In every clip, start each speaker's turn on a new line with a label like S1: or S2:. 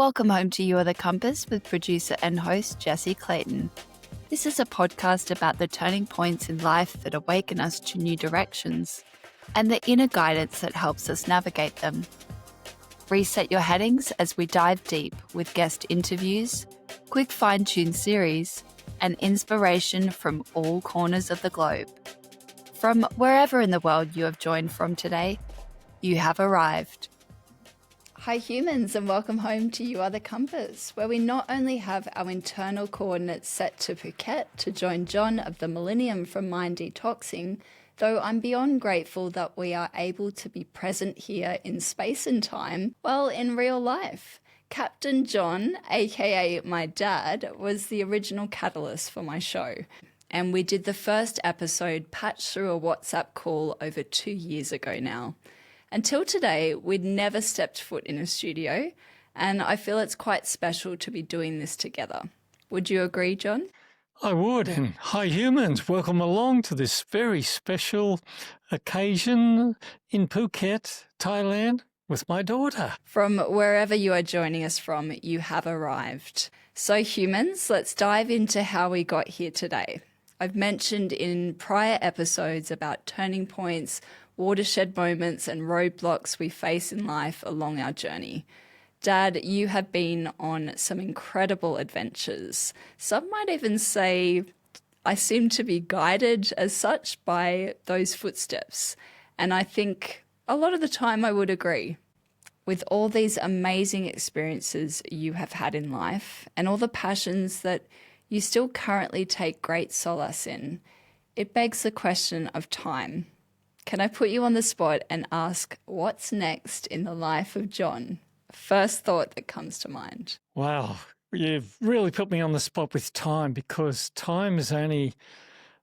S1: Welcome home to You Are the Compass with producer and host Jessie Clayton. This is a podcast about the turning points in life that awaken us to new directions and the inner guidance that helps us navigate them. Reset your headings as we dive deep with guest interviews, quick fine-tuned series, and inspiration from all corners of the globe. From wherever in the world you have joined from today, you have arrived. Hi humans, and welcome home to You Are the Compass, where we not only have our internal coordinates set to Phuket to join John of the Millennium from Mind Detoxing, though I'm beyond grateful that we are able to be present here in space and time, well, in real life. Captain John, aka my dad, was the original catalyst for my show. And we did the first episode patched through a WhatsApp call over 2 years ago now. Until today, we'd never stepped foot in a studio, and I feel it's quite special to be doing this together. Would you agree, John?
S2: I would, and hi humans, welcome along to this very special occasion in Phuket, Thailand, with my daughter.
S1: From wherever you are joining us from, you have arrived. So humans, let's dive into how we got here today. I've mentioned in prior episodes about turning points, watershed moments and roadblocks we face in life along our journey. Dad, you have been on some incredible adventures. Some might even say I seem to be guided as such by those footsteps. And I think a lot of the time I would agree. With all these amazing experiences you have had in life and all the passions that you still currently take great solace in, it begs the question of time. Can I put you on the spot and ask what's next in the life of John? First thought that comes to mind.
S2: Wow, you've really put me on the spot with time, because time is only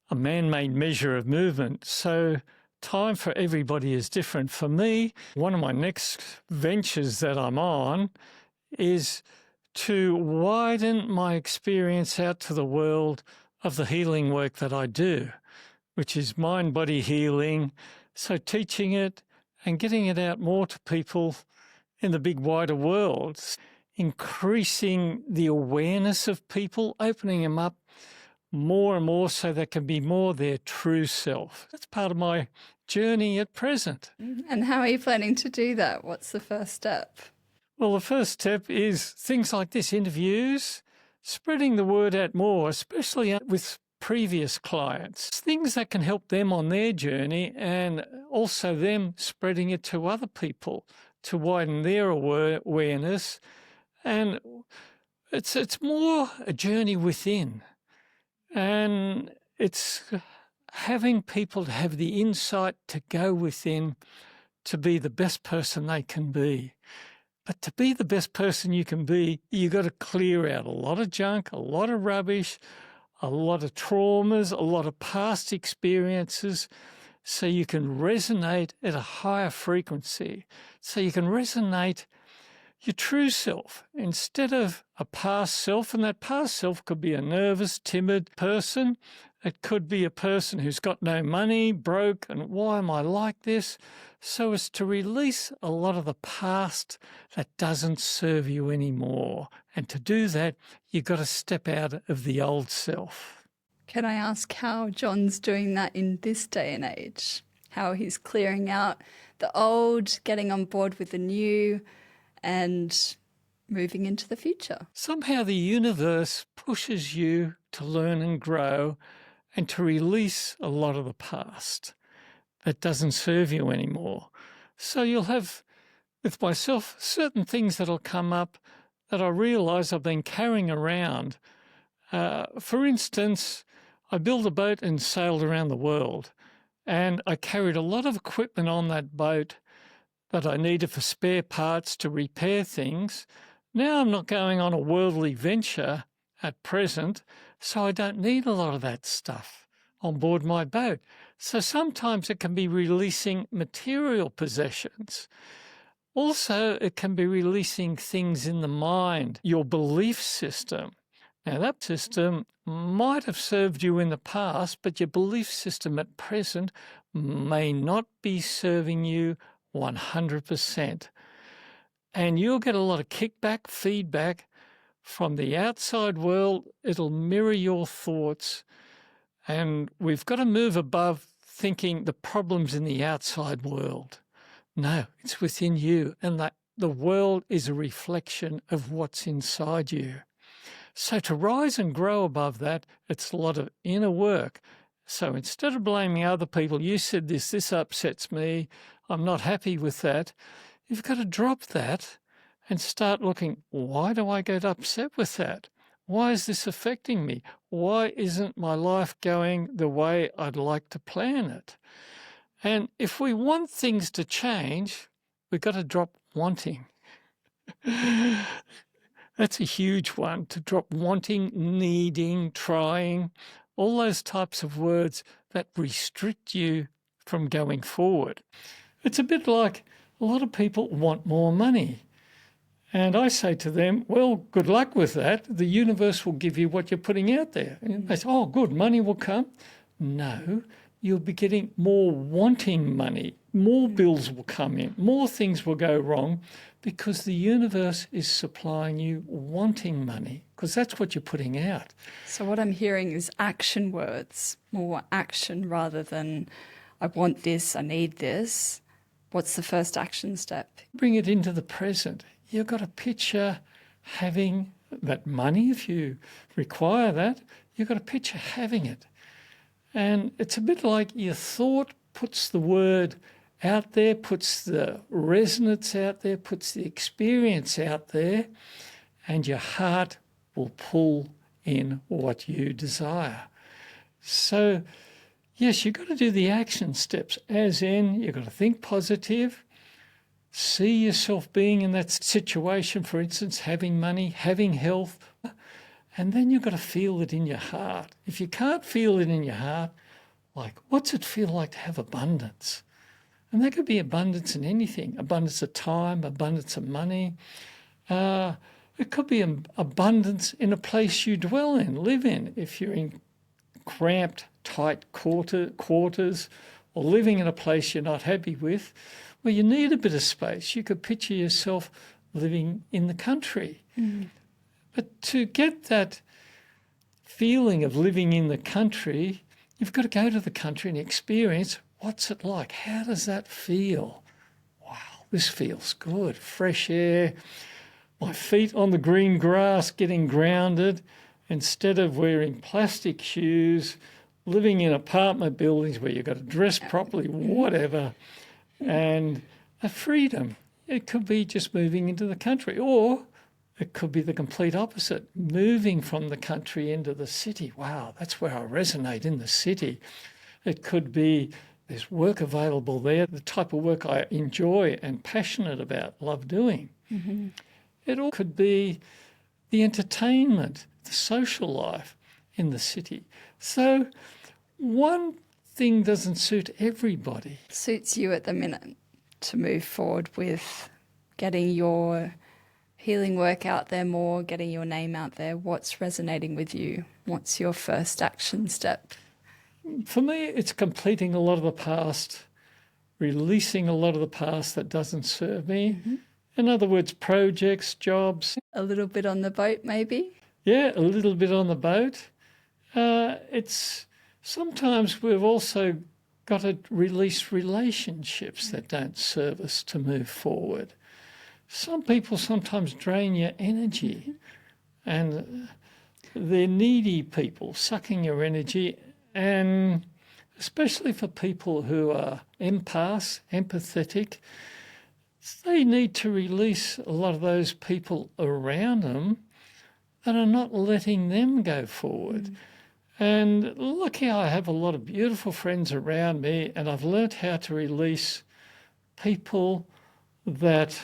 S2: a man-made measure of movement. So time for everybody is different. For me, one of my next ventures that I'm on is to widen my experience out to the world of the healing work that I do, which is mind-body healing. So teaching it and getting it out more to people in the big wider world, increasing the awareness of people, opening them up more and more so they can be more their true self. That's part of my journey at present.
S1: And how are you planning to do that? What's the first step?
S2: Well, the first step is things like this, interviews, spreading the word out more, especially with previous clients, things that can help them on their journey, and also them spreading it to other people to widen their awareness. And it's more a journey within, and it's having people to have the insight to go within to be the best person they can be. But to be the best person you can be, you've got to clear out a lot of junk, a lot of rubbish, a lot of traumas, a lot of past experiences, so you can resonate at a higher frequency, so you can resonate your true self instead of a past self. And that past self could be a nervous, timid person. It could be a person who's got no money, broke, and why am I like this? So as to release a lot of the past that doesn't serve you anymore. And to do that, you've got to step out of the old self.
S1: Can I ask how John's doing that in this day and age? How he's clearing out the old, getting on board with the new, and moving into the future?
S2: Somehow the universe pushes you to learn and grow and to release a lot of the past that doesn't serve you anymore. So you'll have, with myself, certain things that'll come up that I realise I've been carrying around. For instance, I built a boat and sailed around the world, and I carried a lot of equipment on that boat that I needed for spare parts to repair things. Now I'm not going on a worldly venture at present, so I don't need a lot of that stuff on board my boat. So sometimes it can be releasing material possessions. Also, it can be releasing things in the mind, your belief system. Now, that system might have served you in the past, but your belief system at present may not be serving you 100%. and you'll get a lot of kickback, feedback from the outside world. It'll mirror your thoughts. And we've got to move above thinking the problem's in the outside world. No, it's within you, and that the world is a reflection of what's inside you. So to rise and grow above that, it's a lot of inner work. So instead of blaming other people, you said this upsets me, I'm not happy with that, you've got to drop that and start looking, why do I get upset with that? Why is this affecting me? Why isn't my life going the way I'd like to plan it? And if we want things to change, we've got to drop wanting. That's a huge one, to drop wanting, needing, trying, all those types of words that restrict you from going forward. It's a bit like a lot of people want more money. And I say to them, well, good luck with that. The universe will give you what you're putting out there. And they say, oh, good, money will come. No, you'll be getting more wanting money. More bills will come in. More things will go wrong because the universe is supplying you wanting money, because that's what you're putting out.
S3: So what I'm hearing is action words, more action rather than I want this, I need this. What's the first action step?
S2: Bring it into the present. You've got to picture having that money if you require that. You've got to picture having it. And it's a bit like your thought puts the word out there, puts the resonance out there, puts the experience out there, and your heart will pull in what you desire. So, yes, you've got to do the action steps, as in you've got to think positive, see yourself being in that situation, for instance, having money, having health, and then you've got to feel it in your heart. If you can't feel it in your heart, like, what's it feel like to have abundance? And that could be abundance in anything, abundance of time, abundance of money. It could be abundance in a place you dwell in, live in. If you're in cramped, tight quarters or living in a place you're not happy with, well, you need a bit of space. You could picture yourself living in the country. Mm. But to get that feeling of living in the country, you've got to go to the country and experience what's it like. How does that feel? Wow, this feels good. Fresh air, my feet on the green grass, getting grounded, instead of wearing plastic shoes, living in apartment buildings where you've got to dress properly, whatever, and a freedom. It could be just moving into the country, or it could be the complete opposite, moving from the country into the city. Wow, that's where I resonate, in the city. It could be there's work available there, the type of work I enjoy and passionate about, love doing. Mm-hmm. It all could be the entertainment, the social life in the city. So one thing doesn't suit everybody.
S3: Suits you at the minute to move forward with getting your healing work out there more, getting your name out there. What's resonating with you? What's your first action step?
S2: For me, it's completing a lot of the past, releasing a lot of the past that doesn't serve me. Mm-hmm. In other words, projects, jobs.
S3: A little bit on the boat, maybe?
S2: Yeah, a little bit on the boat. It's sometimes we've also got to release relationships that don't serve us to move forward. Some people sometimes drain your energy, and they're needy people, sucking your energy, and especially for people who are empaths, empathetic, they need to release a lot of those people around them that are not letting them go forward. Mm. And lucky I have a lot of beautiful friends around me, and I've learnt how to release people that,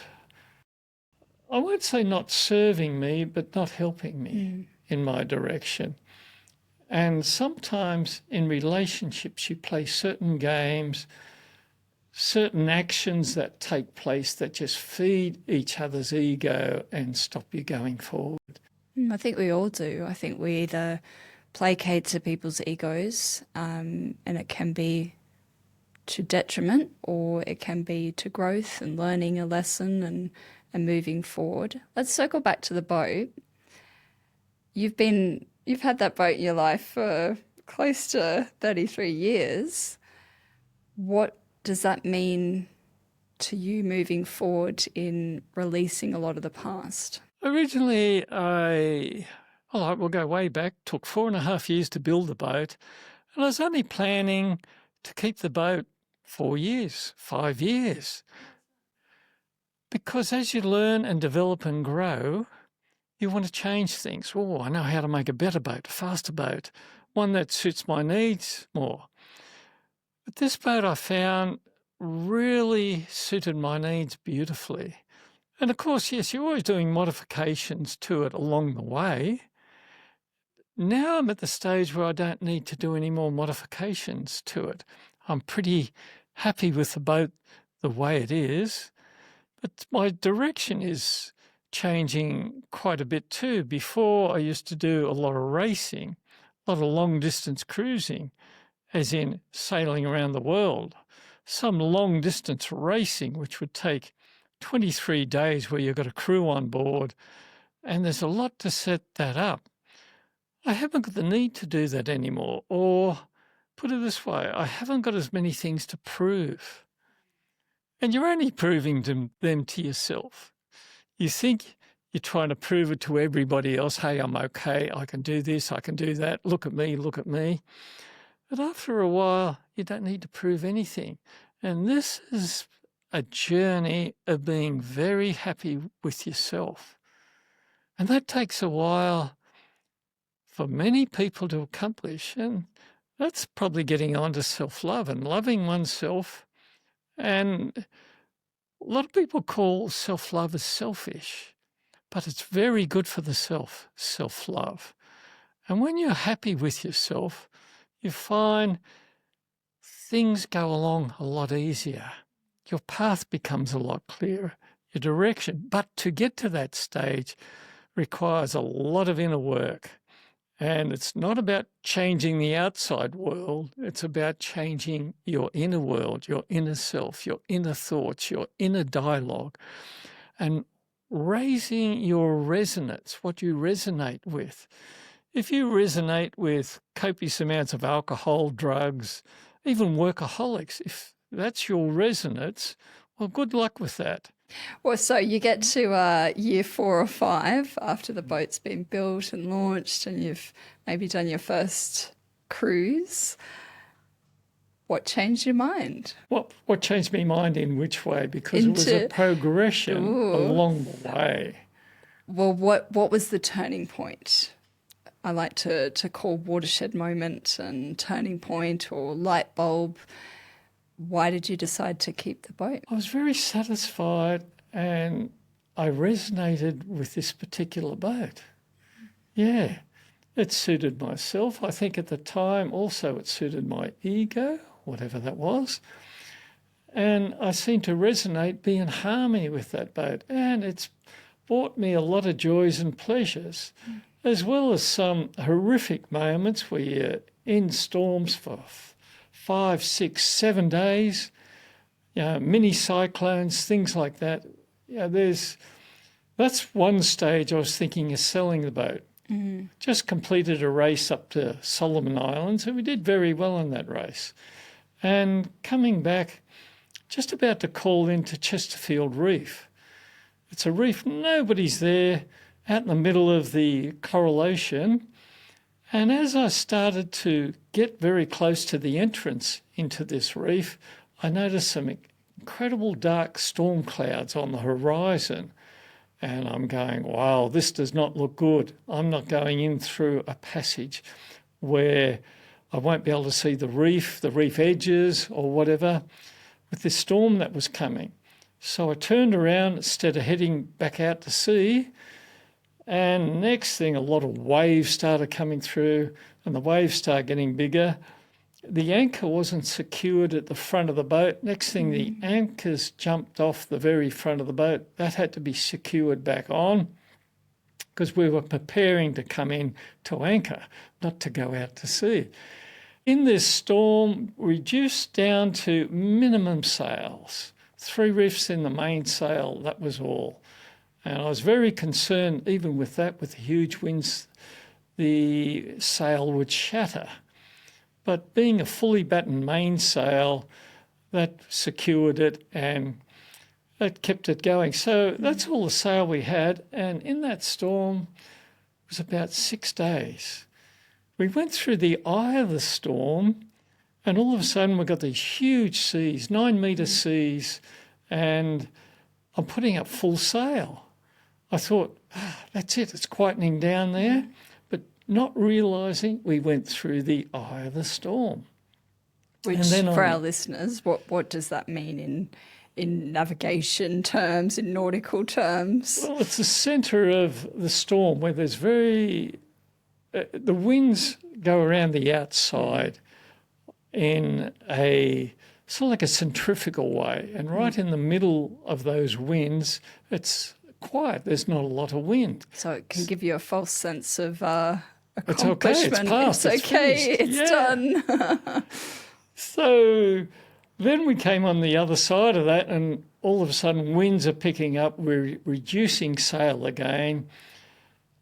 S2: I won't say not serving me, but not helping me in my direction. And sometimes in relationships you play certain games, certain actions that take place that just feed each other's ego and stop you going forward.
S3: I think we all do. I think we either placate to people's egos, and it can be to detriment, or it can be to growth and learning a lesson and moving forward. Let's circle back to the boat. You've had that boat in your life for close to 33 years. What does that mean to you moving forward in releasing a lot of the past?
S2: Originally, we'll go way back, took 4.5 years to build the boat, and I was only planning to keep the boat 4 years, 5 years. Because as you learn and develop and grow, you want to change things. Oh, I know how to make a better boat, a faster boat, one that suits my needs more. But this boat I found really suited my needs beautifully. And of course, yes, you're always doing modifications to it along the way. Now I'm at the stage where I don't need to do any more modifications to it. I'm pretty happy with the boat the way it is, but my direction is changing quite a bit too. Before I used to do a lot of racing, a lot of long distance cruising, as in sailing around the world, some long distance racing, which would take 23 days where you've got a crew on board, and there's a lot to set that up. I haven't got the need to do that anymore, or put it this way, I haven't got as many things to prove. And you're only proving them to yourself. You think you're trying to prove it to everybody else. Hey, I'm okay. I can do this. I can do that. Look at me. Look at me. But after a while, you don't need to prove anything. And this is a journey of being very happy with yourself. And that takes a while for many people to accomplish. And that's probably getting on to self-love and loving oneself. And a lot of people call self-love as selfish, but it's very good for the self-love. And when you're happy with yourself, you find things go along a lot easier. Your path becomes a lot clearer, your direction. But to get to that stage requires a lot of inner work. And it's not about changing the outside world. It's about changing your inner world, your inner self, your inner thoughts, your inner dialogue, and raising your resonance, what you resonate with. If you resonate with copious amounts of alcohol, drugs, even workaholics, if that's your resonance, well, good luck with that.
S3: Well, so you get to year 4 or 5 after the boat's been built and launched and you've maybe done your first cruise. What changed your mind?
S2: What changed my mind in which way? Because it was a progression along the way.
S3: Well, what was the turning point? I like to call watershed moment and turning point or light bulb. Why did you decide to keep the boat?
S2: I was very satisfied and I resonated with this particular boat. Yeah, it suited myself. I think at the time also it suited my ego, whatever that was. And I seemed to resonate, be in harmony with that boat. And it's brought me a lot of joys and pleasures, as well as some horrific moments where you're in storms for 5, 6, 7 days, mini cyclones, things like that. That's one stage I was thinking of selling the boat. Mm. Just completed a race up to Solomon Islands, and we did very well in that race. And coming back, just about to call into Chesterfield Reef. It's a reef, nobody's there, out in the middle of the Coral Ocean. And as I started to get very close to the entrance into this reef, I noticed some incredible dark storm clouds on the horizon. And I'm going, wow, this does not look good. I'm not going in through a passage where I won't be able to see the reef edges or whatever, with this storm that was coming. So I turned around instead of heading back out to sea. And next thing, a lot of waves started coming through and the waves started getting bigger. The anchor wasn't secured at the front of the boat. Next thing, the anchors jumped off the very front of the boat. That had to be secured back on because we were preparing to come in to anchor, not to go out to sea. In this storm, reduced down to minimum sails. 3 reefs in the mainsail, that was all. And I was very concerned, even with that, with the huge winds, the sail would shatter. But being a fully battened mainsail, that secured it and it kept it going. So that's all the sail we had. And in that storm, it was about 6 days. We went through the eye of the storm, and all of a sudden we got these huge seas, 9-metre seas, and I'm putting up full sail. I thought, that's it, it's quietening down there, but not realising we went through the eye of the storm.
S3: Which, for our listeners, what does that mean in navigation terms, in nautical terms?
S2: Well, it's the centre of the storm where there's the winds go around the outside in a sort of like a centrifugal way, and right in the middle of those winds, it's quiet. There's not a lot of wind.
S3: So it can give you a false sense of accomplishment.
S2: It's okay, it's passed,
S3: it's okay, it's done.
S2: So then we came on the other side of that, and all of a sudden winds are picking up. We're reducing sail again.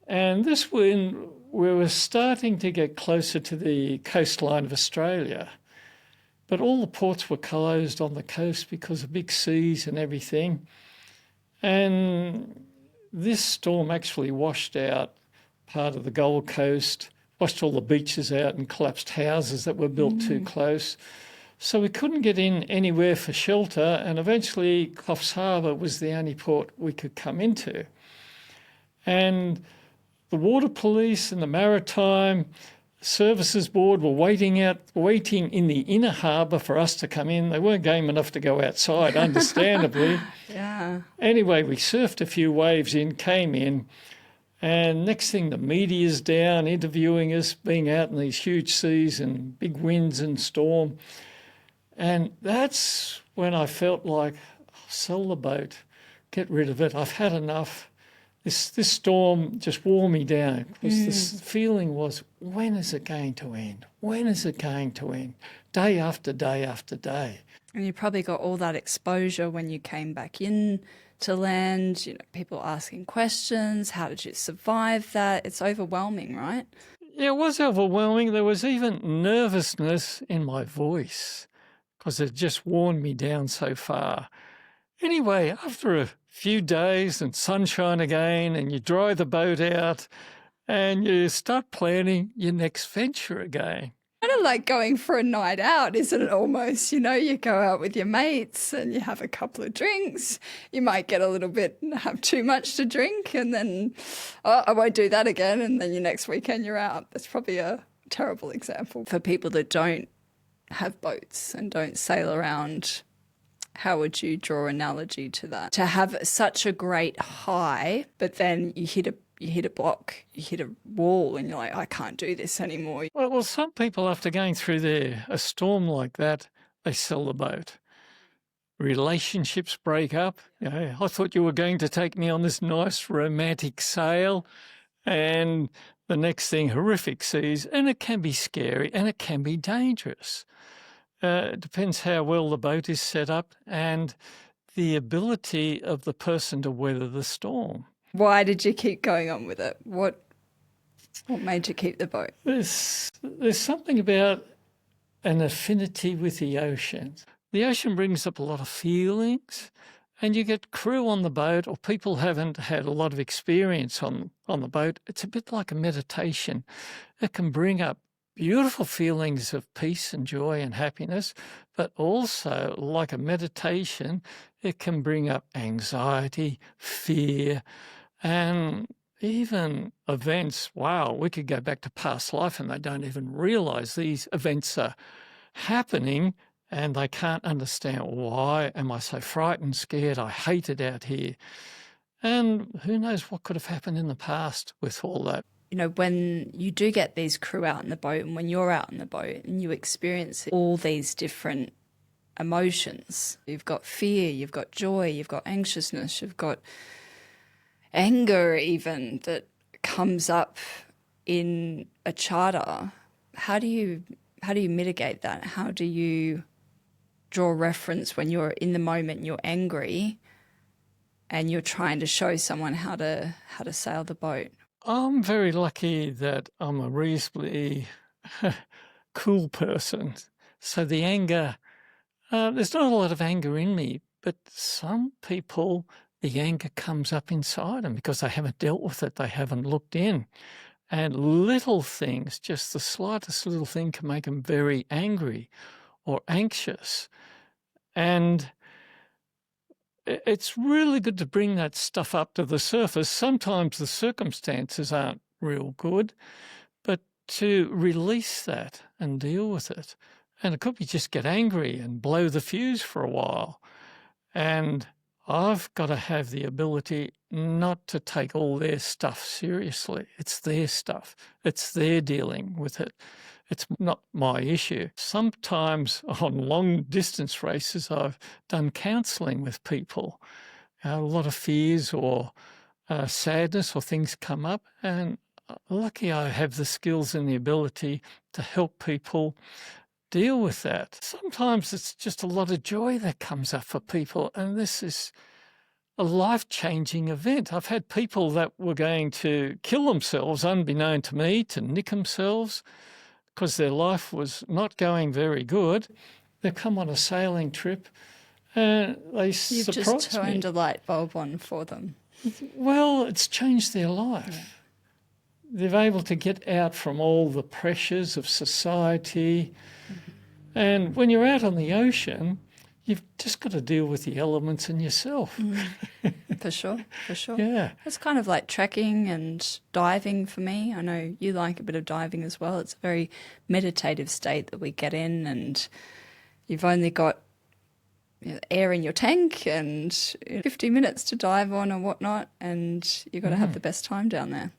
S2: And this wind, we were starting to get closer to the coastline of Australia. But all the ports were closed on the coast because of big seas and everything. And this storm actually washed out part of the Gold Coast, washed all the beaches out and collapsed houses that were built too close. So we couldn't get in anywhere for shelter, and eventually Coffs Harbour was the only port we could come into. And the Water Police and the Maritime Services Board were waiting in the inner harbour for us to come in. They weren't game enough to go outside, understandably.
S3: Yeah.
S2: Anyway, we surfed a few waves in, came in, and next thing the media's down interviewing us, being out in these huge seas and big winds and storm. And that's when I felt like, sell the boat, get rid of it. I've had enough. This storm just wore me down because this feeling was, when is it going to end? When is it going to end? Day after day after day.
S3: And you probably got all that exposure when you came back in to land, people asking questions. How did you survive that? It's overwhelming, right?
S2: Yeah, it was overwhelming. There was even nervousness in my voice because it just worn me down so far. Anyway, after a few days and sunshine again, and you dry the boat out and you start planning your next venture again.
S3: Kind of like going for a night out, isn't it almost? You go out with your mates and you have a couple of drinks. You might get a little bit, have too much to drink, and then, I won't do that again. And then your next weekend you're out. That's probably a terrible example. For people that don't have boats and don't sail around, how would you draw analogy to that? To have such a great high, but then you hit a block, you hit a wall, and you're like, I can't do this anymore.
S2: Well, some people after going through a storm like that, they sell the boat. Relationships break up. I thought you were going to take me on this nice romantic sail, and the next thing, horrific seas, and it can be scary and it can be dangerous. It depends how well the boat is set up and the ability of the person to weather the storm.
S3: Why did you keep going on with it? What made you keep the boat?
S2: There's something about an affinity with the ocean. The ocean brings up a lot of feelings, and you get crew on the boat or people haven't had a lot of experience on the boat. It's a bit like a meditation. It can bring up beautiful feelings of peace and joy and happiness, but also, like a meditation, it can bring up anxiety, fear, and even events. Wow, we could go back to past life and they don't even realise these events are happening and they can't understand, why am I so frightened, scared, I hate it out here. And who knows what could have happened in the past with all that.
S3: When you do get these crew out in the boat and when you're out in the boat and you experience all these different emotions, you've got fear, you've got joy, you've got anxiousness, you've got anger even that comes up in a charter. How do you mitigate that? How do you draw reference when you're in the moment, you're angry, and you're trying to show someone how to sail the boat?
S2: I'm very lucky that I'm a reasonably cool person. So the anger, there's not a lot of anger in me, but some people, the anger comes up inside them because they haven't dealt with it, they haven't looked in. And little things, just the slightest little thing can make them very angry or anxious. And it's really good to bring that stuff up to the surface. Sometimes the circumstances aren't real good, but to release that and deal with it. And it could be just get angry and blow the fuse for a while. And I've got to have the ability not to take all their stuff seriously. It's their stuff. It's their dealing with it. It's not my issue. Sometimes on long distance races, I've done counselling with people. A lot of fears or sadness or things come up, and lucky I have the skills and the ability to help people deal with that. Sometimes it's just a lot of joy that comes up for people, and this is a life-changing event. I've had people that were going to kill themselves, unbeknown to me, to nick themselves because their life was not going very good. They've come on a sailing trip and they surprised me.
S3: You've just turned a light bulb on for them.
S2: Well, it's changed their life. Yeah. They're able to get out from all the pressures of society. Mm-hmm. And when you're out on the ocean, you've just got to deal with the elements in yourself.
S3: For sure, for sure.
S2: Yeah.
S3: It's kind of like trekking and diving for me. I know you like a bit of diving as well. It's a very meditative state that we get in, and you've only got air in your tank and 50 minutes to dive on or whatnot, and you've got to have the best time down there.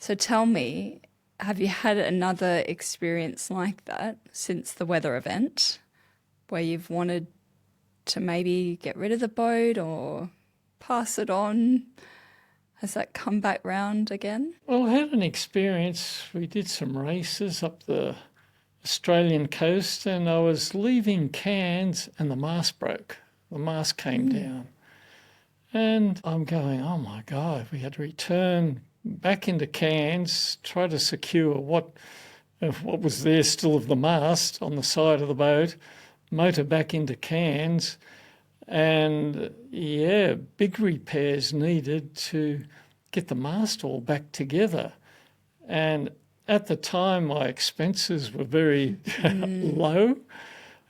S3: So tell me, have you had another experience like that since the weather event where you've wanted to maybe get rid of the boat or pass it on? Has that come back round again?
S2: Well, I had an experience. We did some races up the Australian coast, and I was leaving Cairns and the mast broke. The mast came down. And I'm going, oh my God, we had to return back into Cairns, try to secure what was there still of the mast on the side of the boat, motor back into Cairns, and big repairs needed to get the mast all back together. And at the time, my expenses were very low,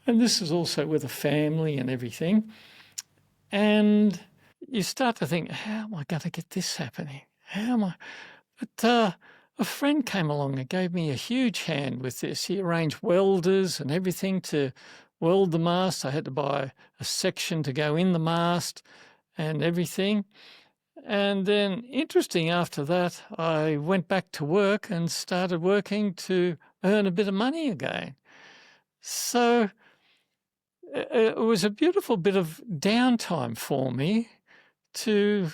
S2: and this is also with a family and everything. And you start to think, how am I going to get this happening? How am I? But a friend came along and gave me a huge hand with this. He arranged welders and everything to weld the mast. I had to buy a section to go in the mast and everything. And then, interesting, after that, I went back to work and started working to earn a bit of money again. So it was a beautiful bit of downtime for me to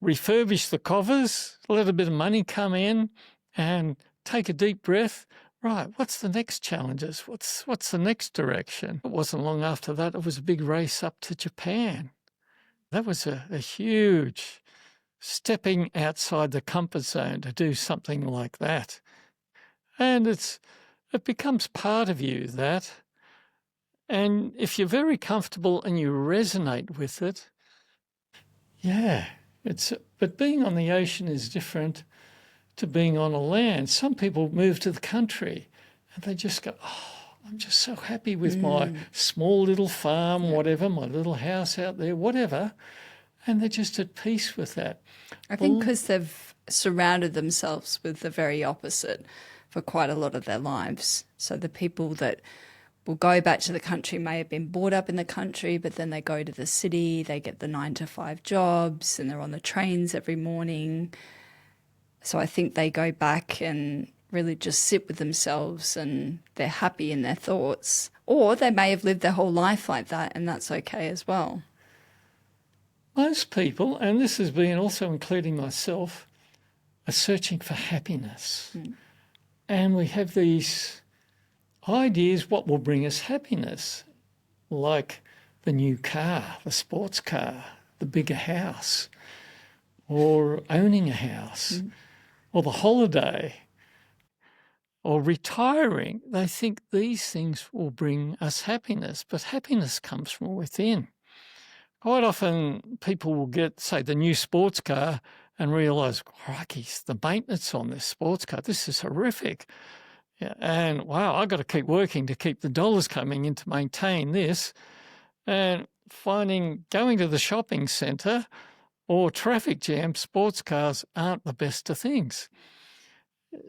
S2: refurbish the covers, let a bit of money come in and take a deep breath. Right, what's the next challenges? What's the next direction? It wasn't long after that, it was a big race up to Japan. That was a huge stepping outside the comfort zone to do something like that. And it becomes part of you, that. And if you're very comfortable and you resonate with it, but being on the ocean is different to being on a land. Some people move to the country and they just go, oh, I'm just so happy with my small little farm, whatever, my little house out there, whatever, and they're just at peace with that.
S3: I think because they've surrounded themselves with the very opposite for quite a lot of their lives. So the people that will go back to the country may have been brought up in the country, but then they go to the city, they get the 9-to-5 jobs, and they're on the trains every morning. So I think they go back and really just sit with themselves and they're happy in their thoughts. Or they may have lived their whole life like that, and that's okay as well.
S2: Most people, and this has been also including myself, are searching for happiness. And we have these ideas what will bring us happiness, like the new car, the sports car, the bigger house or owning a house or the holiday or retiring. They think these things will bring us happiness, but happiness comes from within. Quite often people will get, say, the new sports car and realise, crikey, the maintenance on this sports car, this is horrific. Yeah, and wow, I've got to keep working to keep the dollars coming in to maintain this. And finding going to the shopping centre or traffic jam, sports cars aren't the best of things.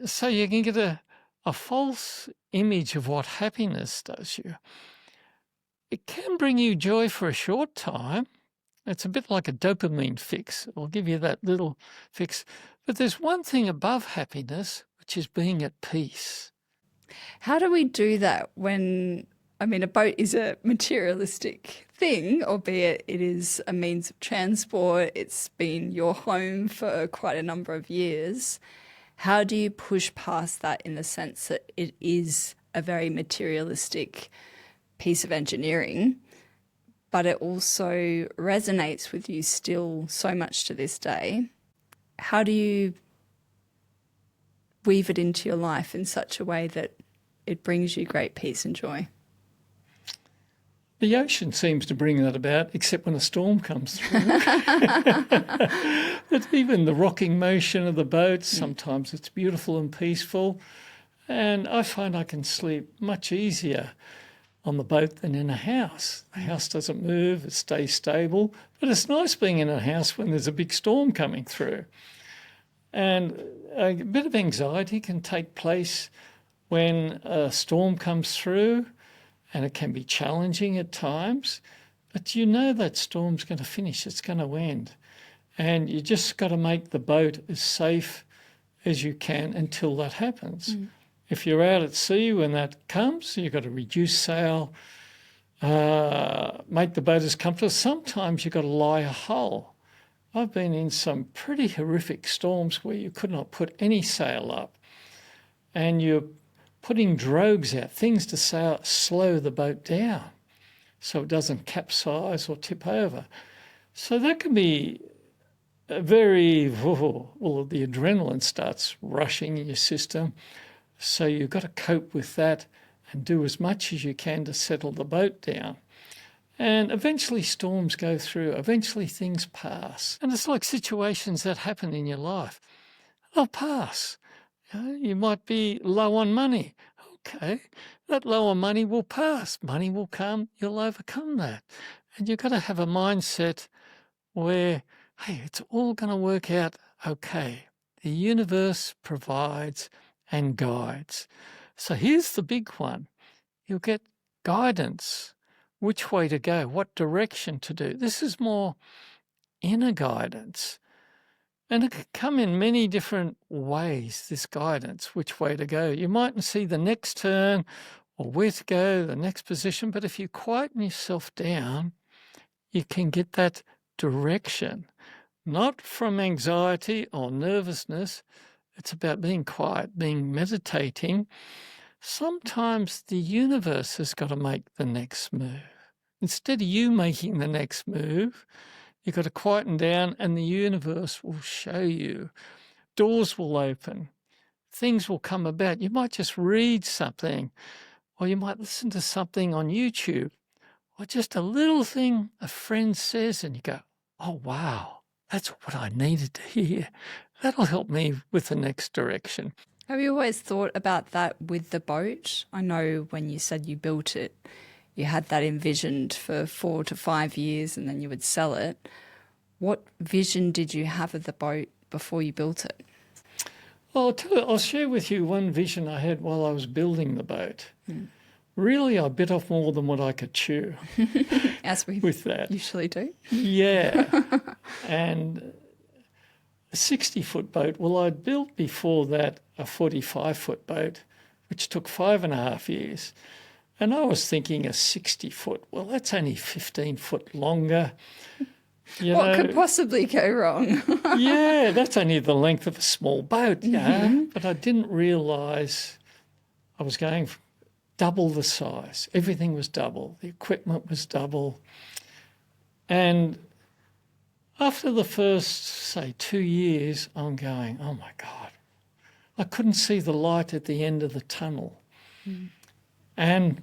S2: So you can get a false image of what happiness does you. It can bring you joy for a short time. It's a bit like a dopamine fix. It'll give you that little fix. But there's one thing above happiness, which is being at peace.
S3: How do we do that when, I mean, a boat is a materialistic thing, albeit it is a means of transport. It's been your home for quite a number of years. How do you push past that in the sense that it is a very materialistic piece of engineering, but it also resonates with you still so much to this day? How do you weave it into your life in such a way that it brings you great peace and joy?
S2: The ocean seems to bring that about, except when a storm comes through. But even the rocking motion of the boat, sometimes it's beautiful and peaceful. And I find I can sleep much easier on the boat than in a house. The house doesn't move, it stays stable. But it's nice being in a house when there's a big storm coming through. And a bit of anxiety can take place when a storm comes through, and it can be challenging at times, but you know that storm's going to finish, it's going to end. And you just got to make the boat as safe as you can until that happens. If you're out at sea when that comes, you've got to reduce sail, make the boat as comfortable. Sometimes you've got to lie a hull. I've been in some pretty horrific storms where you could not put any sail up, and you're putting drogues out, things to slow the boat down so it doesn't capsize or tip over. So that can be a very, well, the adrenaline starts rushing in your system. So you've got to cope with that and do as much as you can to settle the boat down. And eventually storms go through, eventually things pass. And it's like situations that happen in your life. They'll pass. You might be low on money. Okay, that low on money will pass. Money will come, you'll overcome that. And you've got to have a mindset where, hey, it's all going to work out okay. The universe provides and guides. So here's the big one. You'll get guidance, which way to go, what direction to do. This is more inner guidance. And it can come in many different ways, this guidance, which way to go. You mightn't see the next turn or where to go, the next position, but if you quieten yourself down, you can get that direction, not from anxiety or nervousness. It's about being quiet, meditating. Sometimes the universe has got to make the next move. Instead of you making the next move, you've got to quieten down and the universe will show you. Doors will open. Things will come about. You might just read something, or you might listen to something on YouTube, or just a little thing a friend says and you go, oh, wow, that's what I needed to hear. That'll help me with the next direction.
S3: Have you always thought about that with the boat? I know when you said you built it, you had that envisioned for 4 to 5 years and then you would sell it. What vision did you have of the boat before you built it?
S2: Well, I'll share with you one vision I had while I was building the boat. Really, I bit off more than what I could chew.
S3: As we
S2: with that.
S3: usually do.
S2: Yeah. And a 60-foot boat, well, I'd built before that a 45-foot boat, which took 5.5 years. And I was thinking a 60-foot, well, that's only 15 foot longer.
S3: What could possibly go wrong?
S2: Yeah, that's only the length of a small boat, But I didn't realise I was going double the size. Everything was double. The equipment was double. And After the first, say, 2 years, I'm going, oh my God, I couldn't see the light at the end of the tunnel. And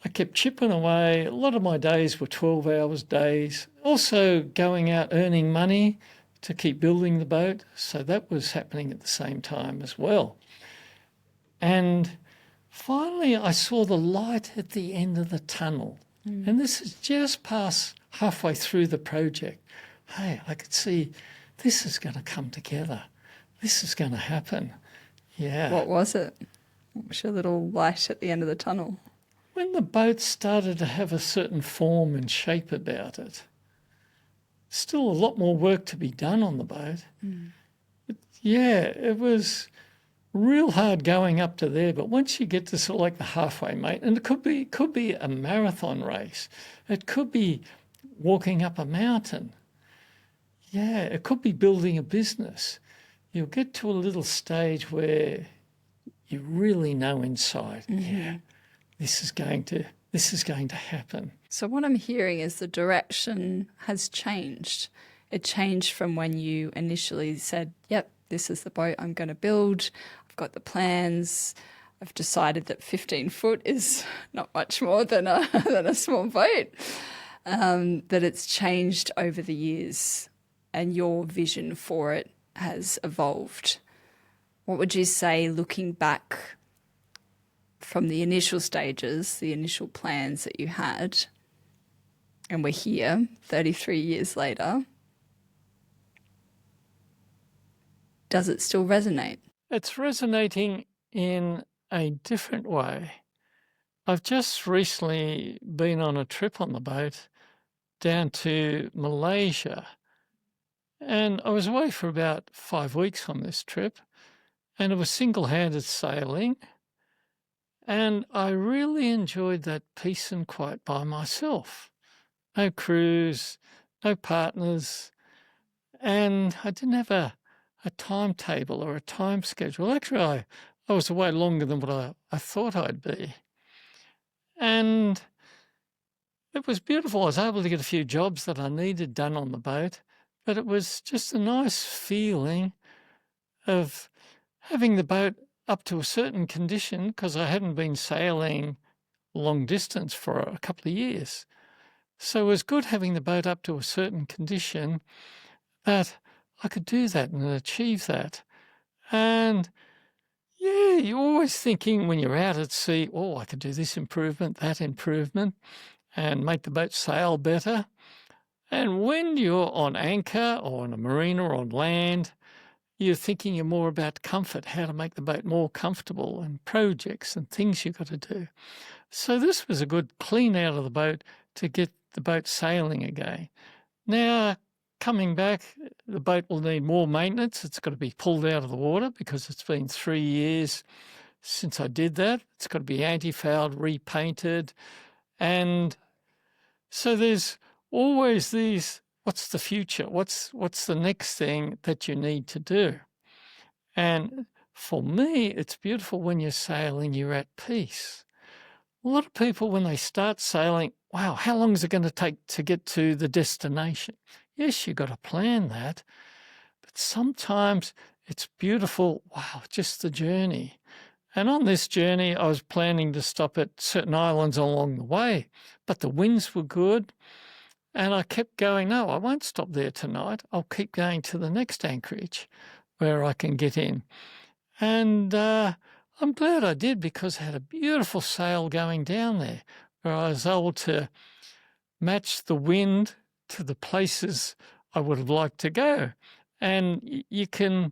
S2: I kept chipping away. A lot of my days were 12 hours days. Also going out earning money to keep building the boat. So that was happening at the same time as well. And finally I saw the light at the end of the tunnel. And this is just past halfway through the project. Hey, I could see this is going to come together. This is going to happen. Yeah.
S3: What was it? What was your little light at the end of the tunnel?
S2: When the boat started to have a certain form and shape about it, still a lot more work to be done on the boat. But yeah, it was real hard going up to there. But once you get to sort of like the halfway, mate, and it could be a marathon race. It could be walking up a mountain. Yeah, it could be building a business. You'll get to a little stage where you really know inside, yeah, this is going to happen.
S3: So what I'm hearing is the direction has changed. It changed from when you initially said, yep, this is the boat I'm going to build. I've got the plans. I've decided that 15 foot is not much more than a small boat. That it's changed over the years and your vision for it has evolved. What would you say, looking back from the initial stages, the initial plans that you had, and we're here 33 years later, does it still resonate?
S2: It's resonating in a different way. I've just recently been on a trip on the boat down to Malaysia, and I was away for about 5 weeks on this trip, and it was single-handed sailing, and I really enjoyed that peace and quiet by myself. No crews, no partners, and I didn't have a timetable or a time schedule. Actually, I was away longer than what I thought I'd be. And it was beautiful. I was able to get a few jobs that I needed done on the boat, but it was just a nice feeling of having the boat up to a certain condition, because I hadn't been sailing long distance for a couple of years. So it was good having the boat up to a certain condition that I could do that and achieve that. And yeah, you're always thinking when you're out at sea, oh, I could do this improvement, that improvement, and make the boat sail better. And when you're on anchor or on a marina or on land, you're thinking you're more about comfort, how to make the boat more comfortable, and projects and things you've got to do. So this was a good clean out of the boat to get the boat sailing again. Now, coming back, the boat will need more maintenance. It's got to be pulled out of the water because it's been 3 years since I did that. It's got to be anti-fouled, repainted. And so there's always these, what's the future? What's the next thing that you need to do? And for me, it's beautiful when you're sailing, you're at peace. A lot of people, when they start sailing, wow, how long is it going to take to get to the destination? Yes, you've got to plan that, but sometimes it's beautiful, wow, just the journey. And on this journey, I was planning to stop at certain islands along the way, but the winds were good, and I kept going, no, I won't stop there tonight. I'll keep going to the next anchorage where I can get in. And I'm glad I did, because I had a beautiful sail going down there where I was able to match the wind to the places I would have liked to go. And you can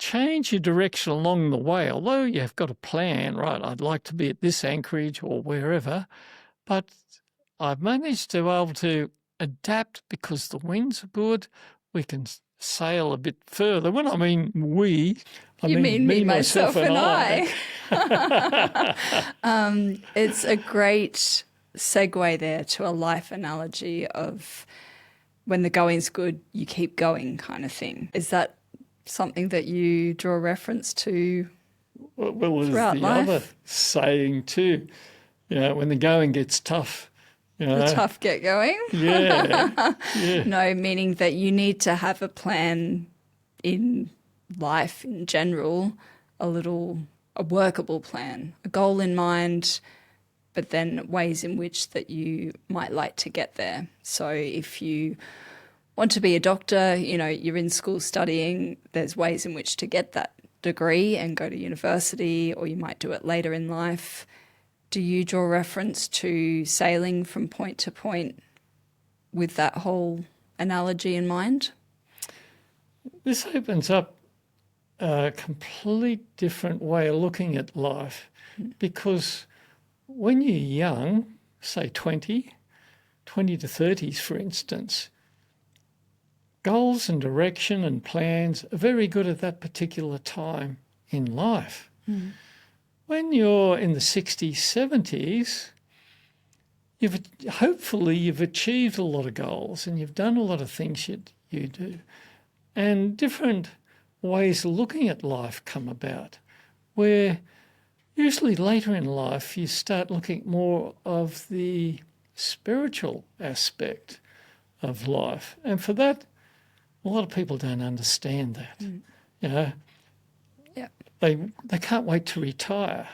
S2: change your direction along the way, although you've got a plan, right? I'd like to be at this anchorage or wherever, but I've managed to be able to adapt because the winds are good. We can sail a bit further. When I mean we, I mean me, myself and I.
S3: It's a great segue there to a life analogy of when the going's good, you keep going kind of thing. Is that something that you draw reference to
S2: well,
S3: throughout
S2: the
S3: life?
S2: other saying too, when the going gets tough,
S3: The tough get going?
S2: Yeah. Yeah.
S3: No, meaning that you need to have a plan in life in general, a workable plan, a goal in mind, but then ways in which that you might like to get there. So if you want to be a doctor, you're in school studying, there's ways in which to get that degree and go to university, or you might do it later in life. Do you draw reference to sailing from point to point with that whole analogy in mind?
S2: This opens up a complete different way of looking at life, because when you're young, say 20 to 30s, for instance, goals and direction and plans are very good at that particular time in life.
S3: Mm.
S2: When you're in the 60s, 70s, hopefully you've achieved a lot of goals and you've done a lot of things you do. And different ways of looking at life come about, where usually later in life you start looking more of the spiritual aspect of life. And for that, a lot of people don't understand that.
S3: Mm.
S2: Yeah. They can't wait to retire.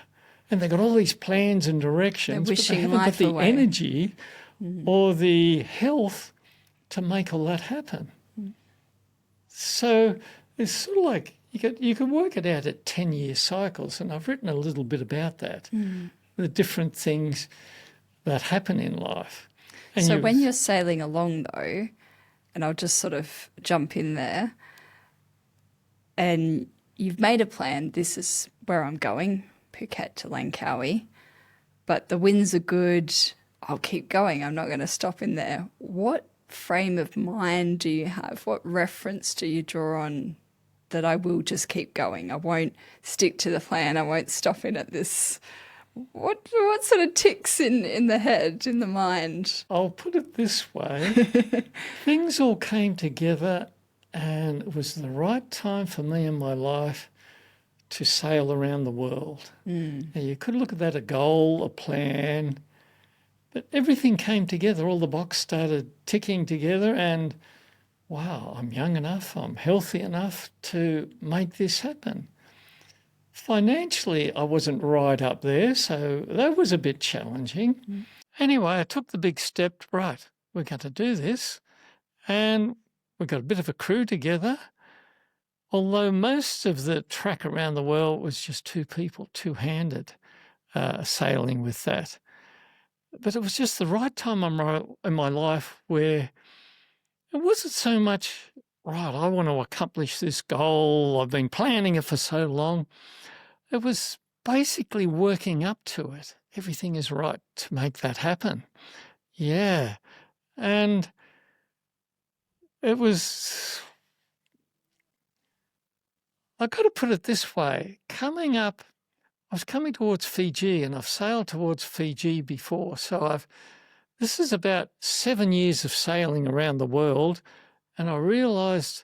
S2: And they've got all these plans and directions, but they haven't got the energy or the health to make all that happen. So it's sort of like you can work it out at 10-year cycles, and I've written a little bit about that, the different things that happen in life. And
S3: so when you're sailing along, though, and I'll just sort of jump in there, and you've made a plan, this is where I'm going, Phuket to Langkawi, but the winds are good, I'll keep going, I'm not going to stop in there. What frame of mind do you have? What reference do you draw on that I will just keep going? I won't stick to the plan. I won't stop in at this. What sort of ticks in the head, in the mind?
S2: I'll put it this way. Things all came together and it was the right time for me in my life to sail around the world. Now, you could look at that a goal, a plan, but everything came together. All the boxes started ticking together and, wow, I'm young enough, I'm healthy enough to make this happen. Financially, I wasn't right up there, so that was a bit challenging. Anyway, I took the big step, right, we're going to do this, and we got a bit of a crew together, although most of the track around the world was just two people, two-handed, sailing with that. But it was just the right time in my life where it wasn't so much, right, I want to accomplish this goal, I've been planning it for so long. It was basically working up to it. Everything is right to make that happen. Yeah. And it was, I've got to put it this way, I was coming towards Fiji, and I've sailed towards Fiji before. So this is about 7 years of sailing around the world, and I realised,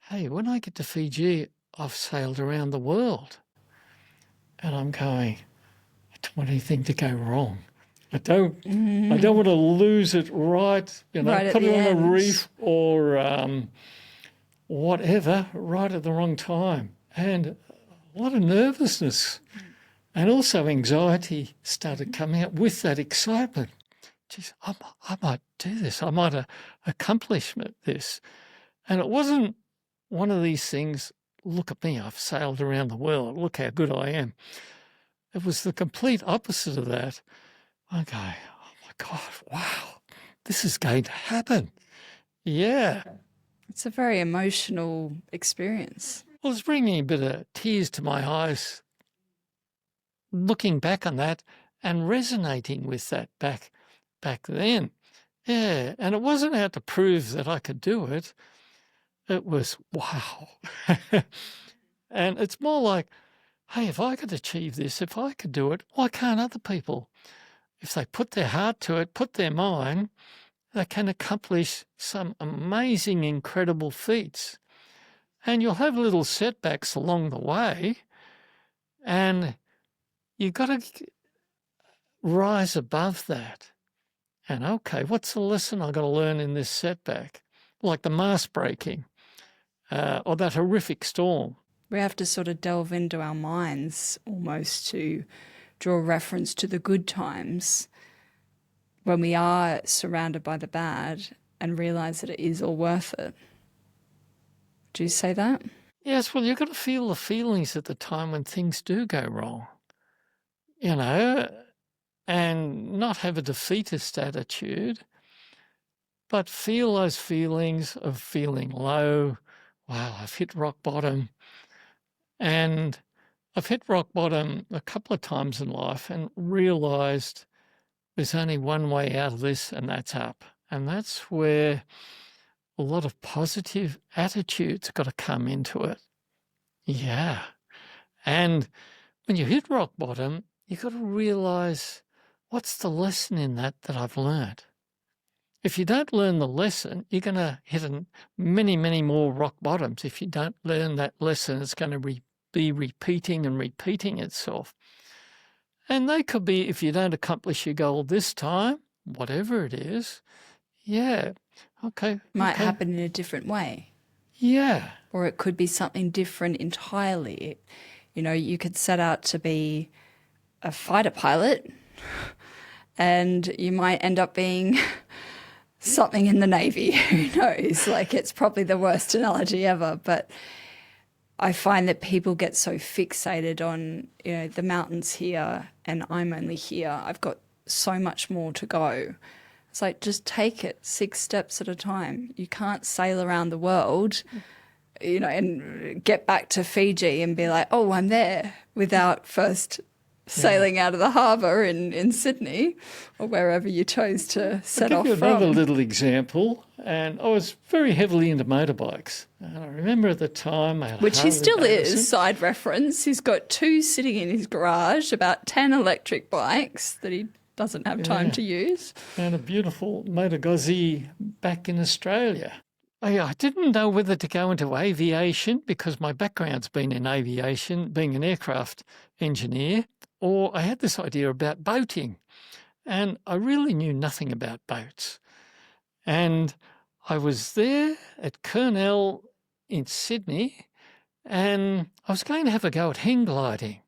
S2: hey, when I get to Fiji, I've sailed around the world. And I'm going, I don't want anything to go wrong. I don't want to lose it right put it on a reef or whatever, right at the wrong time. And a lot of nervousness and also anxiety started coming up with that excitement. Geez, I might do this. I might accomplish this. And it wasn't one of these things, look at me, I've sailed around the world, look how good I am. It was the complete opposite of that. I go, oh my God, wow, this is going to happen. Yeah.
S3: It's a very emotional experience.
S2: Well, it's bringing a bit of tears to my eyes, looking back on that and resonating with that back then. Yeah, and it wasn't out to prove that I could do it. It was, wow. And it's more like, hey, if I could achieve this, if I could do it, why can't other people? If they put their heart to it, put their mind, they can accomplish some amazing, incredible feats. And you'll have little setbacks along the way, and you've got to rise above that And okay, what's the lesson I've got to learn in this setback? Like the mast breaking or that horrific storm.
S3: We have to sort of delve into our minds almost to draw reference to the good times when we are surrounded by the bad and realise that it is all worth it. Do you say that?
S2: Yes, well, you've got to feel the feelings at the time when things do go wrong, you know, and not have a defeatist attitude, but feel those feelings of feeling low. Wow, I've hit rock bottom. And I've hit rock bottom a couple of times in life and realised there's only one way out of this, and that's up. And that's where a lot of positive attitudes got to come into it. Yeah. And when you hit rock bottom, you've got to realise what's the lesson in that I've learned. If you don't learn the lesson, you're going to hit many, many more rock bottoms. If you don't learn that lesson, it's going to be repeating and repeating itself. And they could be, if you don't accomplish your goal this time, whatever it is, yeah, okay.
S3: Might happen in a different way.
S2: Yeah.
S3: Or it could be something different entirely. You know, you could set out to be a fighter pilot and you might end up being something in the Navy. Who knows? Like, it's probably the worst analogy ever. But I find that people get so fixated on, you know, the mountains here and I'm only here. I've got so much more to go. It's like, just take it 6 steps at a time. You can't sail around the world, you know, and get back to Fiji and be like, oh, I'm there, without first sailing out of the harbour in Sydney or wherever you chose to set off from.
S2: I'll give you another little example. And I was very heavily into motorbikes. And I remember at the time I had
S3: Which he still
S2: Davidson.
S3: is, side reference. He's got 2 sitting in his garage, about 10 electric bikes that he doesn't have time to use.
S2: And a beautiful Motor Guzzi back in Australia. I didn't know whether to go into aviation because my background's been in aviation, being an aircraft engineer, or I had this idea about boating. And I really knew nothing about boats. And I was there at Kurnell in Sydney, and I was going to have a go at hang gliding.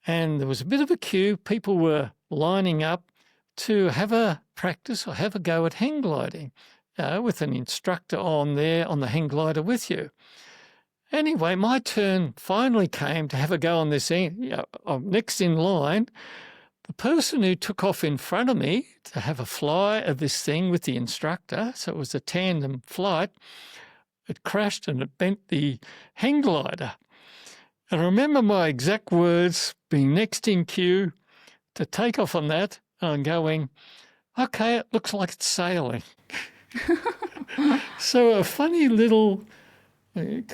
S2: And there was a bit of a queue. People were lining up to have a practice or have a go at hang gliding with an instructor on there on the hang glider with you. Anyway, my turn finally came to have a go on this I'm next in line. The person who took off in front of me to have a fly of this thing with the instructor, so it was a tandem flight, it crashed and it bent the hang glider. And I remember my exact words being next in queue to take off on that and going, okay, it looks like it's sailing. So a funny little,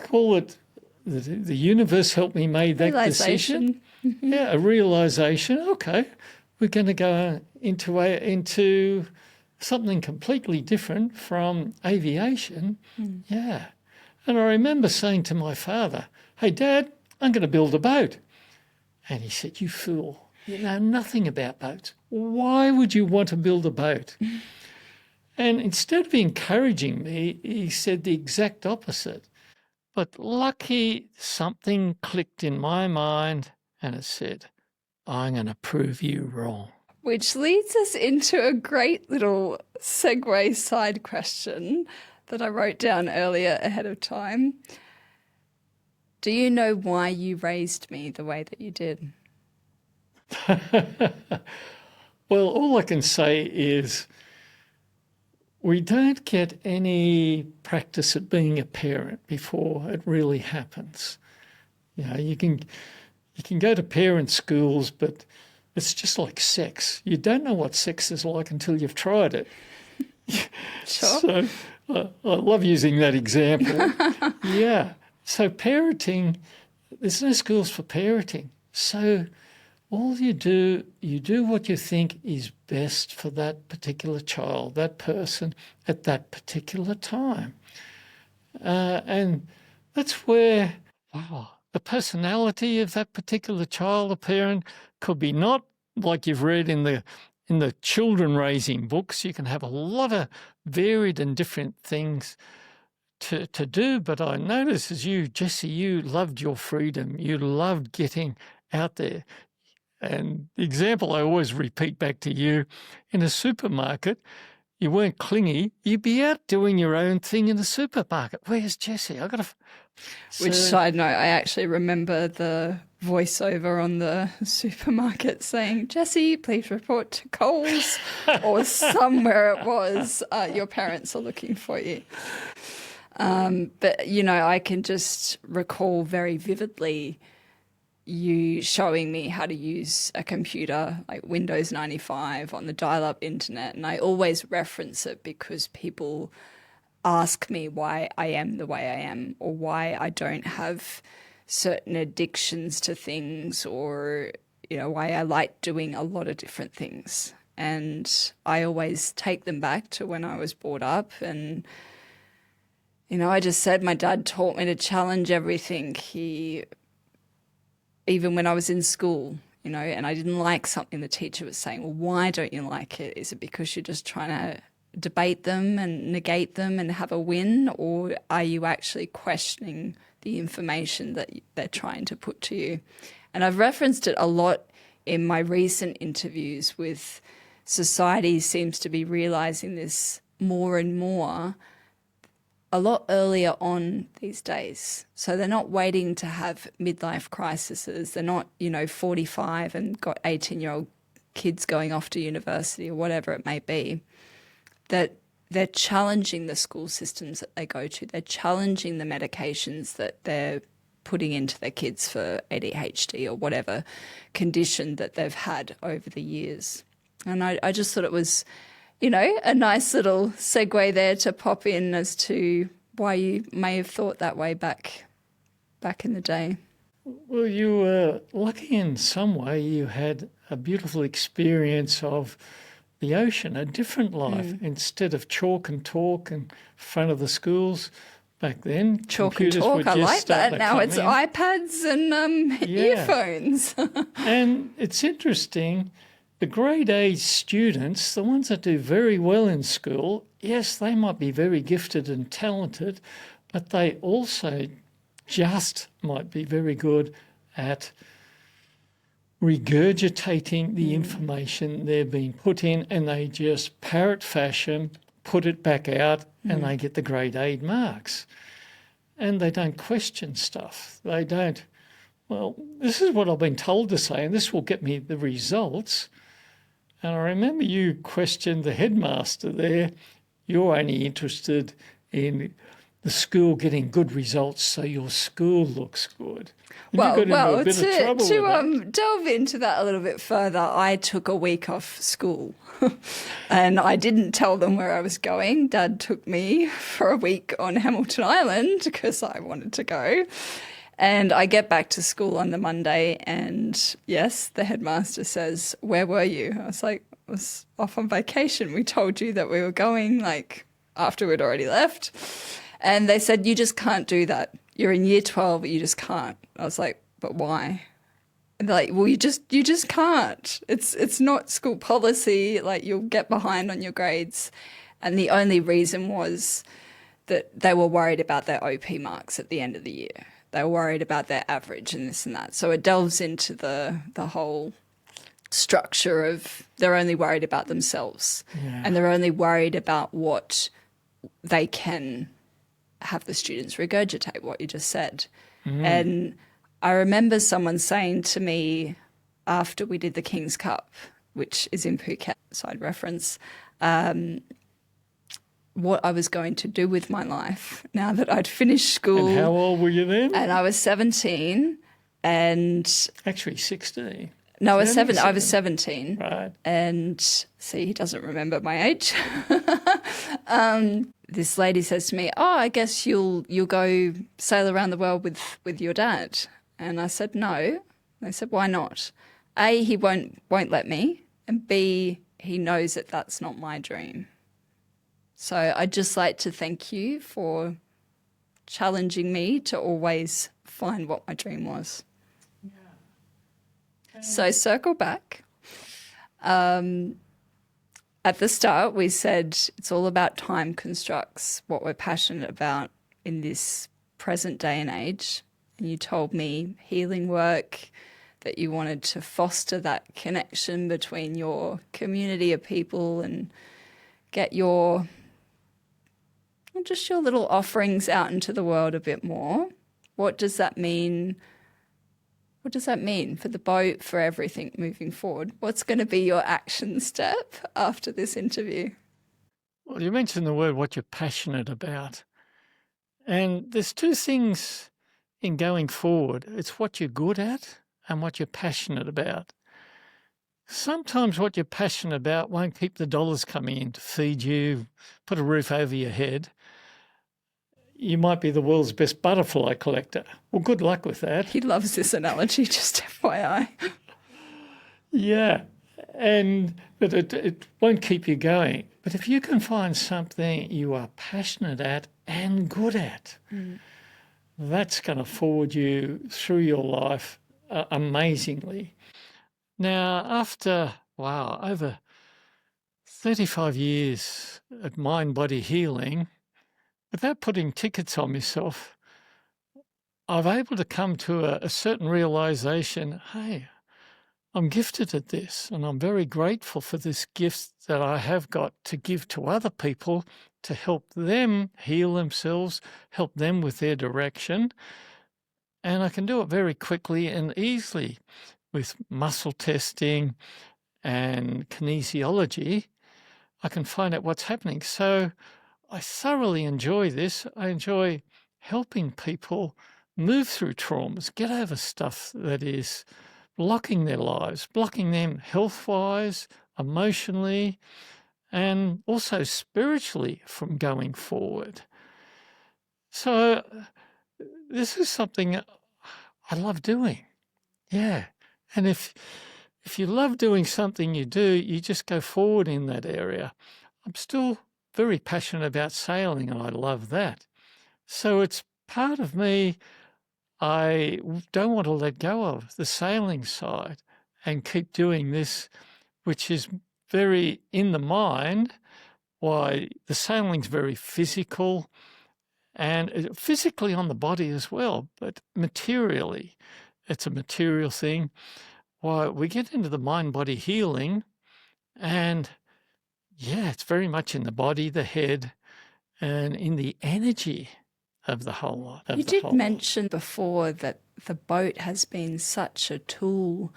S2: call it, the universe helped me make that decision. Yeah, a realisation. Okay, we're going to go into something completely different from aviation. Yeah, and I remember saying to my father, "Hey, Dad, I'm going to build a boat," and he said, "You fool! You know nothing about boats. Why would you want to build a boat?" And instead of encouraging me, he said the exact opposite. But lucky something clicked in my mind and it said, I'm going to prove you wrong.
S3: Which leads us into a great little segue side question that I wrote down earlier ahead of time. Do you know why you raised me the way that you did?
S2: Well, all I can say is we don't get any practice at being a parent before it really happens. You know, you can go to parent schools, but it's just like sex. You don't know what sex is like until you've tried it.
S3: Sure.
S2: So I love using that example. Yeah. So parenting, there's no schools for parenting. So all you do what you think is best for that particular child, that person at that particular time. And that's where, the personality of that particular child or parent could be not like you've read in the in the children raising books, you can have a lot of varied and different things to do. But I noticed as you, Jessie, you loved your freedom. You loved getting out there. And the example I always repeat back to you, in a supermarket, you weren't clingy. You'd be out doing your own thing in the supermarket. Where's Jessie? I got to.
S3: Which, side note, I actually remember the voiceover on the supermarket saying, "Jessie, please report to Coles," or somewhere it was, "Your parents are looking for you." But, I can just recall very vividly you showing me how to use a computer like Windows 95 on the dial-up internet. And I always reference it because people ask me why I am the way I am, or why I don't have certain addictions to things, or, why I like doing a lot of different things. And I always take them back to when I was brought up. And, I just said my dad taught me to challenge everything. Even when I was in school, and I didn't like something the teacher was saying, well, why don't you like it? Is it because you're just trying to debate them and negate them and have a win? Or are you actually questioning the information that they're trying to put to you? And I've referenced it a lot in my recent interviews with society seems to be realizing this more and more a lot earlier on these days. So they're not waiting to have midlife crises. They're not, 45 and got 18-year-old kids going off to university or whatever it may be. That they're challenging the school systems that they go to. They're challenging the medications that they're putting into their kids for ADHD or whatever condition that they've had over the years. And I just thought it was, a nice little segue there to pop in as to why you may have thought that way back in the day.
S2: Well, you were lucky in some way. You had a beautiful experience of the ocean, a different life. Instead of chalk and talk in front of the schools back then.
S3: Chalk and talk, I like that. Now it's iPads and earphones.
S2: And it's interesting. The grade A students, the ones that do very well in school, yes, they might be very gifted and talented, but they also just might be very good at regurgitating the information they're being put in, and they just parrot fashion, put it back out, and they get the grade A marks. And they don't question stuff. They don't, well, this is what I've been told to say, and this will get me the results. And I remember you questioned the headmaster there. You're only interested in the school getting good results so your school looks good. And
S3: to delve into that a little bit further, I took a week off school and I didn't tell them where I was going. Dad took me for a week on Hamilton Island because I wanted to go. And I get back to school on the Monday and, yes, the headmaster says, "Where were you?" I was like, "I was off on vacation. We told you that we were going, after we'd already left." And they said, "You just can't do that. You're in year 12, but you just can't." I was like, "But why?" And they're like, "Well, you just can't. It's not school policy. You'll get behind on your grades." And the only reason was that they were worried about their OP marks at the end of the year. They were worried about their average and this and that. So it delves into the whole structure of they're only worried about themselves and they're only worried about what they can have the students regurgitate, what you just said. And I remember someone saying to me after we did the King's Cup, which is in Phuket, side reference, what I was going to do with my life now that I'd finished school.
S2: And how old were you then?
S3: And I was 17 and...
S2: Actually 16.
S3: No, I was 17.
S2: Right.
S3: And see, he doesn't remember my age. This lady says to me, "Oh, I guess you'll go sail around the world with your dad." And I said, "No." They said, "Why not?" A, he won't let me, and B, he knows that that's not my dream. So I'd just like to thank you for challenging me to always find what my dream was. Yeah. So circle back. At the start, we said it's all about time constructs, what we're passionate about in this present day and age. And you told me healing work, that you wanted to foster that connection between your community of people and get your little offerings out into the world a bit more. What does that mean? What does that mean for the boat, for everything moving forward? What's going to be your action step after this interview?
S2: Well, you mentioned the word what you're passionate about. And there's two things in going forward. It's what you're good at and what you're passionate about. Sometimes what you're passionate about won't keep the dollars coming in to feed you, put a roof over your head. You might be the world's best butterfly collector. Well, good luck with that.
S3: He loves this analogy, just FYI.
S2: Yeah, but it won't keep you going. But if you can find something you are passionate at and good at, that's going to forward you through your life amazingly. Now, after, over 35 years at mind-body healing, without putting tickets on myself, I've able to come to a certain realization, hey, I'm gifted at this, and I'm very grateful for this gift that I have got to give to other people to help them heal themselves, help them with their direction. And I can do it very quickly and easily with muscle testing and kinesiology. I can find out what's happening. So I thoroughly enjoy this. I enjoy helping people move through traumas, get over stuff that is blocking their lives, blocking them health-wise, emotionally, and also spiritually from going forward. So this is something I love doing. Yeah. And if you love doing something you do, you just go forward in that area. I'm still very passionate about sailing, and I love that. So it's part of me I don't want to let go of, the sailing side, and keep doing this, which is very in the mind. Why the sailing's very physical, and physically on the body as well, but materially, it's a material thing. Why we get into the mind-body healing, and it's very much in the body, the head, and in the energy of the whole lot.
S3: You did mention before that the boat has been such a tool,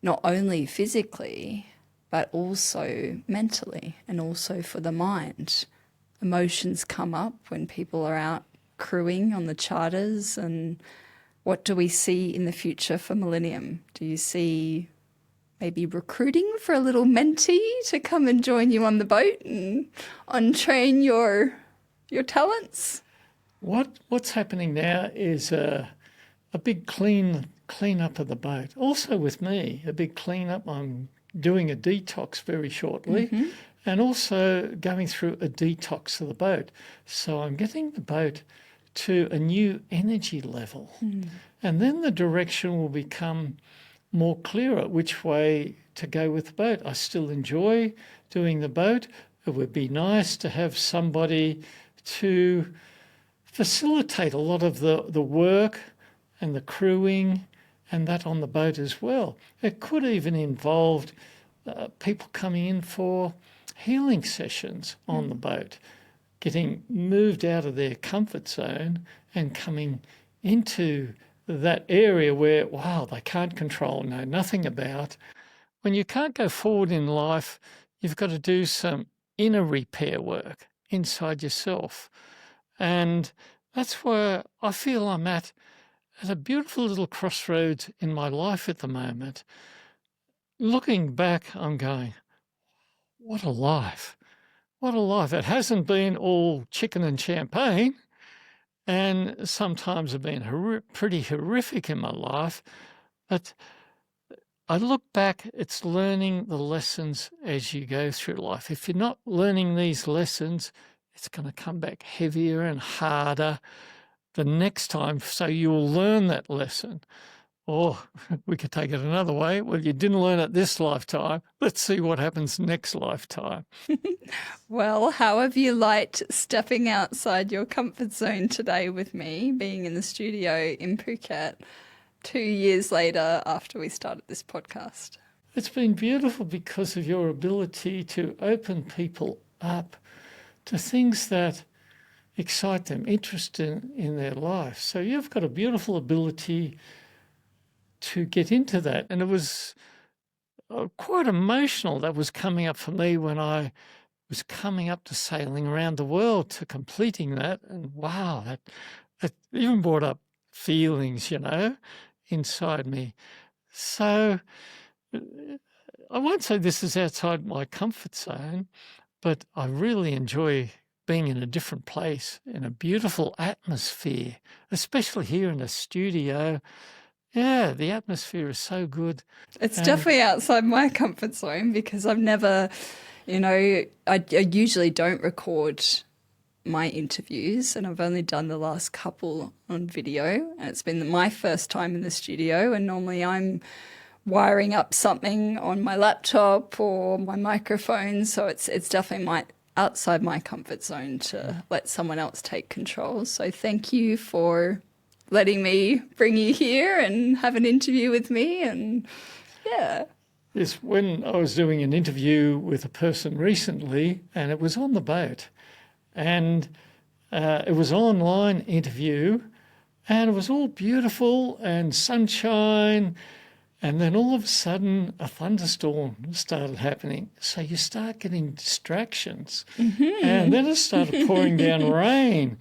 S3: not only physically, but also mentally and also for the mind. Emotions come up when people are out crewing on the charters. And what do we see in the future for Millennium? Do you see maybe recruiting for a little mentee to come and join you on the boat and untrain your talents?
S2: What's happening now is a big clean up of the boat. Also with me, a big clean up. I'm doing a detox very shortly, and also going through a detox of the boat. So I'm getting the boat to a new energy level, and then the direction will become more clearer which way to go with the boat. I still enjoy doing the boat. It would be nice to have somebody to facilitate a lot of the work and the crewing and that on the boat as well. It could even involve people coming in for healing sessions on the boat, getting moved out of their comfort zone and coming into that area where, they can't control, know nothing about. When you can't go forward in life, you've got to do some inner repair work inside yourself. And that's where I feel I'm at a beautiful little crossroads in my life at the moment. Looking back, I'm going, what a life. What a life. It hasn't been all chicken and champagne, and sometimes have been pretty horrific in my life. But I look back, it's learning the lessons as you go through life. If you're not learning these lessons, it's going to come back heavier and harder the next time, so you'll learn that lesson. Or we could take it another way. Well, you didn't learn it this lifetime. Let's see what happens next lifetime.
S3: Well, how have you liked stepping outside your comfort zone today with me, being in the studio in Phuket 2 years later after we started this podcast?
S2: It's been beautiful because of your ability to open people up to things that excite them, interest in their life. So you've got a beautiful ability to get into that. And it was quite emotional that was coming up for me when I was coming up to sailing around the world, to completing that. And wow, that even brought up feelings, inside me. So I won't say this is outside my comfort zone, but I really enjoy being in a different place, in a beautiful atmosphere, especially here in the studio. Yeah, the atmosphere is so good.
S3: It's definitely outside my comfort zone because I've never, I usually don't record my interviews, and I've only done the last couple on video, and it's been my first time in the studio, and normally I'm wiring up something on my laptop or my microphone, so it's definitely outside my comfort zone to let someone else take control. So thank you for letting me bring you here and have an interview with me. And yeah.
S2: Yes, when I was doing an interview with a person recently, and it was on the boat, and it was an online interview, and it was all beautiful and sunshine, and then all of a sudden a thunderstorm started happening. So you start getting distractions. Mm-hmm. And then it started pouring down rain.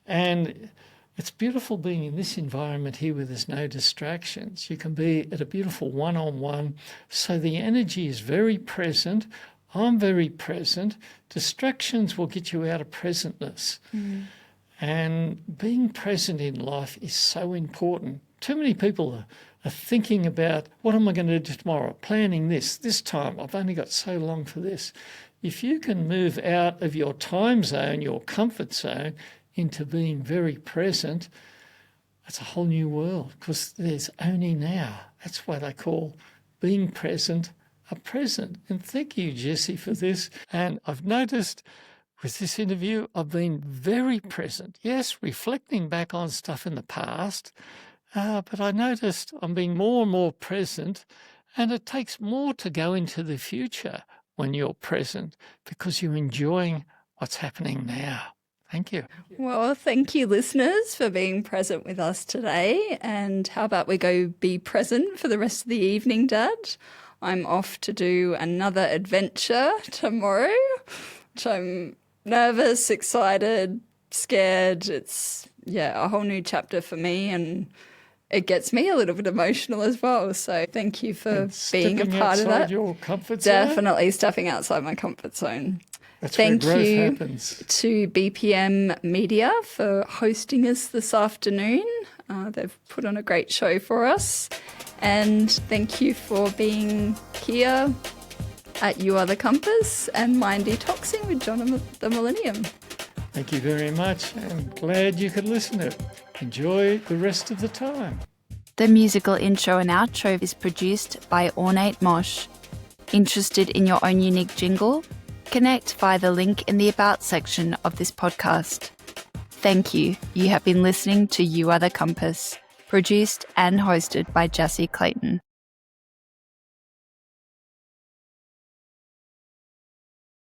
S2: And it's beautiful being in this environment here where there's no distractions. You can be at a beautiful one-on-one. So the energy is very present. I'm very present. Distractions will get you out of presentness. Mm. And being present in life is so important. Too many people are thinking about, what am I going to do tomorrow? Planning this time. I've only got so long for this. If you can move out of your time zone, your comfort zone, into being very present, that's a whole new world, because there's only now. That's why they call being present a present. And thank you, Jessie, for this. And I've noticed with this interview, I've been very present. Yes, reflecting back on stuff in the past, but I noticed I'm being more and more present, and it takes more to go into the future when you're present because you're enjoying what's happening now. Thank you.
S3: Well, thank you, listeners, for being present with us today. And how about we go be present for the rest of the evening, Dad? I'm off to do another adventure tomorrow, which I'm nervous, excited, scared. It's, a whole new chapter for me, and it gets me a little bit emotional as well. So thank you for being a part of that.
S2: Your comfort zone?
S3: Definitely stepping outside my comfort zone.
S2: That's
S3: Thank
S2: where growth
S3: you
S2: happens.
S3: To BPM Media for hosting us this afternoon. They've put on a great show for us. And thank you for being here at You Are the Compass and Mind Detoxing with John and the Millennium.
S2: Thank you very much. I'm glad you could listen to it. Enjoy the rest of the time.
S1: The musical intro and outro is produced by Ornate Mosh. Interested in your own unique jingle? Connect via the link in the About section of this podcast. Thank you. You have been listening to You Are the Compass, produced and hosted by Jessie Clayton.